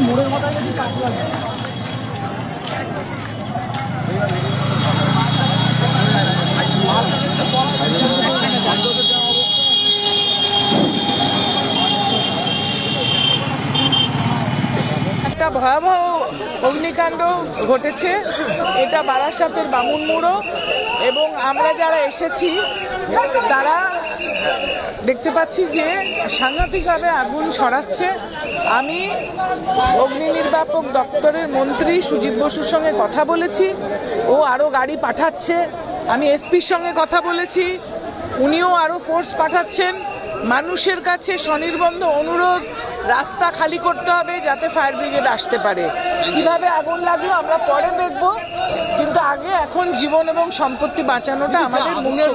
মোড়ের মাথায় যদি কাজ লাগে একটা ভয়াবহ অগ্নিকাণ্ড ঘটেছে। এটা বারাসাতের বামুনমুড়ো এবং আমরা যারা এসেছি তারা দেখতে পাচ্ছি যে সাংঘাতিকভাবে আগুন ছড়াচ্ছে। আমি অগ্নি নির্বাপক দপ্তরের মন্ত্রী সুজিত বসুর সঙ্গে কথা বলেছি, ও আরও গাড়ি পাঠাচ্ছে। আমি এসপির সঙ্গে কথা বলেছি, উনিও আরও ফোর্স পাঠাচ্ছেন। মানুষের কাছে স্বনির্বন্ধ অনুরোধ, রাস্তা খালি করতে হবে যাতে ফায়ার ব্রিগেড আসতে পারে। কিভাবে আগুন লাগলো আমরা পরে দেখব, কিন্তু আগে এখন জীবন এবং সম্পত্তি বাঁচানোটা আমাদের মূল